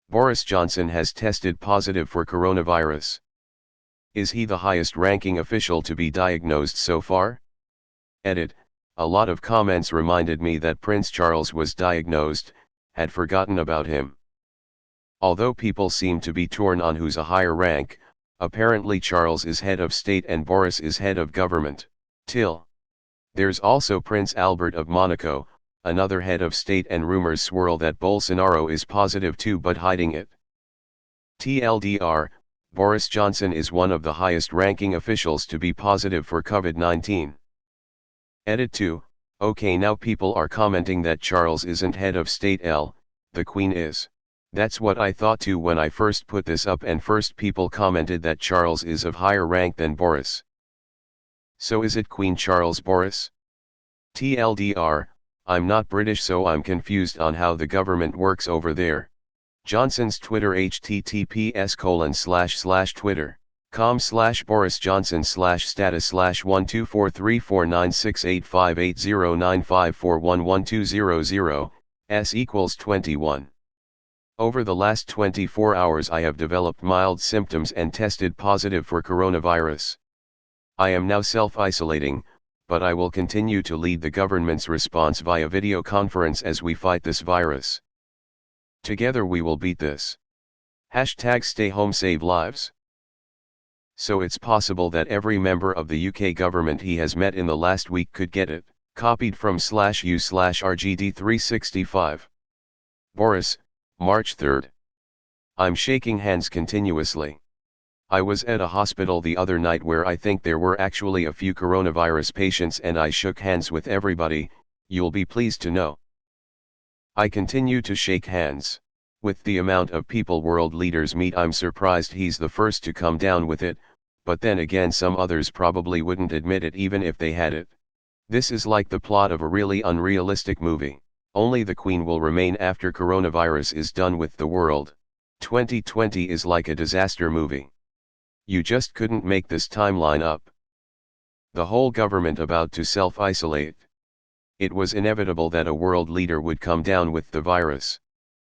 Boris Johnson has tested positive for coronavirus. Is he the highest-ranking official to be diagnosed so far? Edit. A lot of comments reminded me that Prince Charles was diagnosed, had forgotten about him. Although people seem to be torn on who's a higher rank, apparently Charles is head of state and Boris is head of government. There's also Prince Albert of Monaco, another head of state, and rumors swirl that Bolsonaro is positive too but hiding it. TLDR, Boris Johnson is one of the highest-ranking officials to be positive for COVID-19. Edit 2, okay, now people are commenting that Charles isn't head of state, the Queen is. That's what I thought too when I first put this up, and first people commented that Charles is of higher rank than Boris. So is it Queen Charles Boris? TLDR, I'm not British so I'm confused on how the government works over there. Johnson's Twitter https://twitter.com/boris-johnson/status/1243496858095411200 s=21. Over the last 24 hours I have developed mild symptoms and tested positive for coronavirus. I am now self-isolating, but I will continue to lead the government's response via video conference as we fight this virus. Together we will beat this. #Stay home save lives. So it's possible that every member of the UK government he has met in the last week could get it. Copied from /u/RGD365. Boris, March 3. I'm shaking hands continuously. I was at a hospital the other night where I think there were actually a few coronavirus patients and I shook hands with everybody, you'll be pleased to know. I continue to shake hands. With the amount of people world leaders meet, I'm surprised he's the first to come down with it, but then again some others probably wouldn't admit it even if they had it. This is like the plot of a really unrealistic movie. Only the Queen will remain after coronavirus is done with the world. 2020 is like a disaster movie. You just couldn't make this timeline up. The whole government about to self-isolate. It was inevitable that a world leader would come down with the virus.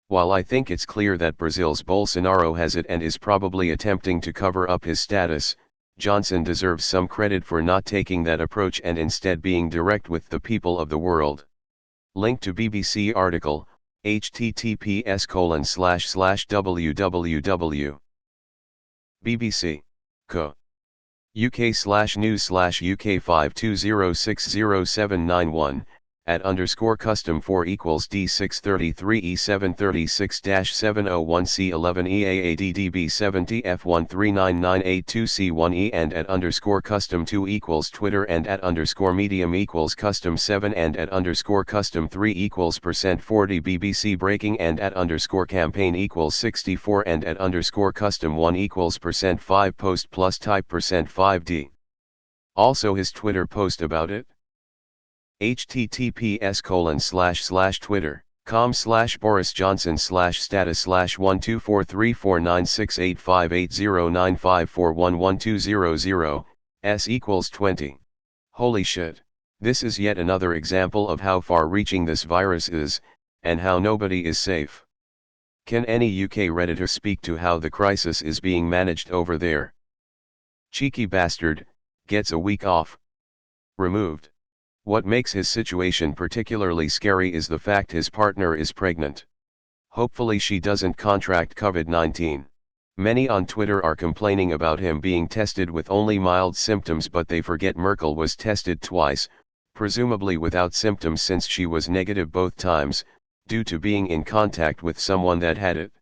While I think it's clear that Brazil's Bolsonaro has it and is probably attempting to cover up his status, Johnson deserves some credit for not taking that approach and instead being direct with the people of the world. Link to BBC article, https://www. BBC. Co. UK/news/UK5206071, @_custom4 equals D633E736-701C11EAADDB70F139982C1E and @_custom2 equals Twitter and @_medium equals custom7 and @_custom3 equals %40 BBC breaking and @_campaign equals 64 and @_custom1 equals %5 post plus type %5D. Also his Twitter post about it. https://twitter.com/boris-johnson/status/1243968580954112000 s=20. Holy shit, this is yet another example of how far-reaching this virus is, and how nobody is safe. Can any UK Redditor speak to how the crisis is being managed over there? Cheeky bastard, gets a week off. Removed. What makes his situation particularly scary is the fact his partner is pregnant. Hopefully she doesn't contract COVID-19. Many on Twitter are complaining about him being tested with only mild symptoms, but they forget Merkel was tested twice, presumably without symptoms since she was negative both times, due to being in contact with someone that had it.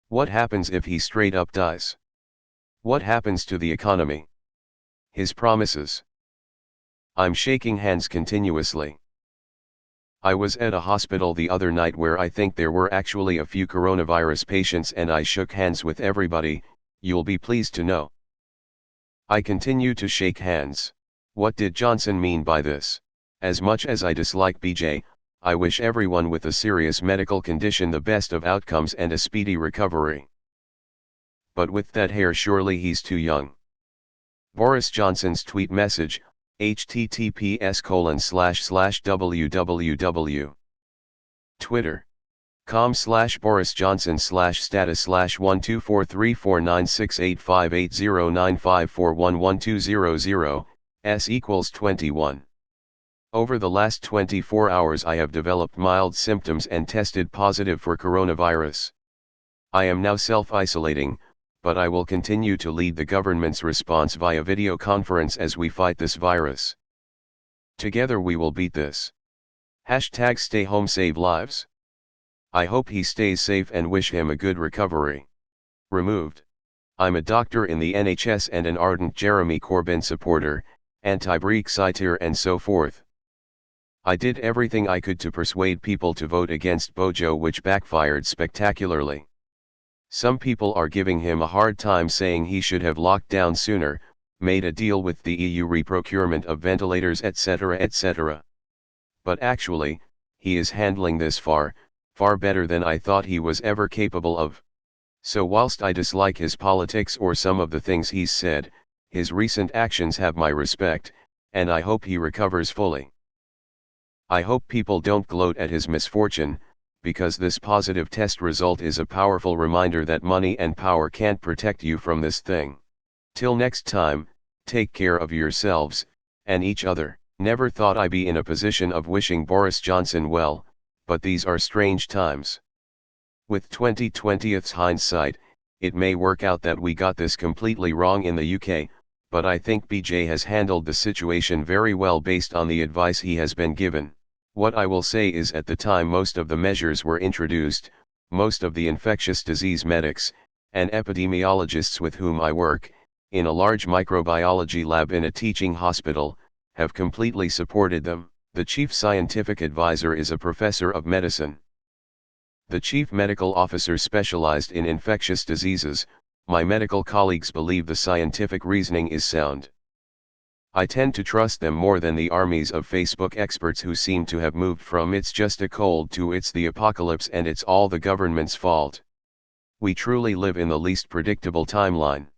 What happens if he straight up dies? What happens to the economy? His promises. I'm shaking hands continuously. I was at a hospital the other night where I think there were actually a few coronavirus patients and I shook hands with everybody, you'll be pleased to know. I continue to shake hands. What did Johnson mean by this? As much as I dislike BJ, I wish everyone with a serious medical condition the best of outcomes and a speedy recovery. But with that hair surely he's too young. Boris Johnson's tweet message, https://www. Twitter. com/Boris Johnson /status/1243496858095411200, s equals 21. Over the last 24 hours I have developed mild symptoms and tested positive for coronavirus. I am now self-isolating, but I will continue to lead the government's response via video conference as we fight this virus. Together we will beat this. Hashtag stay home, save lives. I hope he stays safe and wish him a good recovery. Removed. I'm a doctor in the NHS and an ardent Jeremy Corbyn supporter, anti-Brexiteer and so forth. I did everything I could to persuade people to vote against Bojo, which backfired spectacularly. Some people are giving him a hard time, saying he should have locked down sooner, made a deal with the EU reprocurement of ventilators etc. etc. But actually, he is handling this far better than I thought he was ever capable of. So whilst I dislike his politics or some of the things he's said, his recent actions have my respect, and I hope he recovers fully. I hope people don't gloat at his misfortune, because this positive test result is a powerful reminder that money and power can't protect you from this thing. Till next time, take care of yourselves, and each other. Never thought I'd be in a position of wishing Boris Johnson well, but these are strange times. With 2020's hindsight, it may work out that we got this completely wrong in the UK, but I think BJ has handled the situation very well based on the advice he has been given. What I will say is, at the time most of the measures were introduced, most of the infectious disease medics, and epidemiologists with whom I work, in a large microbiology lab in a teaching hospital, have completely supported them. The chief scientific advisor is a professor of medicine. The chief medical officer specialized in infectious diseases. My medical colleagues believe the scientific reasoning is sound. I tend to trust them more than the armies of Facebook experts who seem to have moved from "it's just a cold" to "it's the apocalypse and it's all the government's fault." We truly live in the least predictable timeline.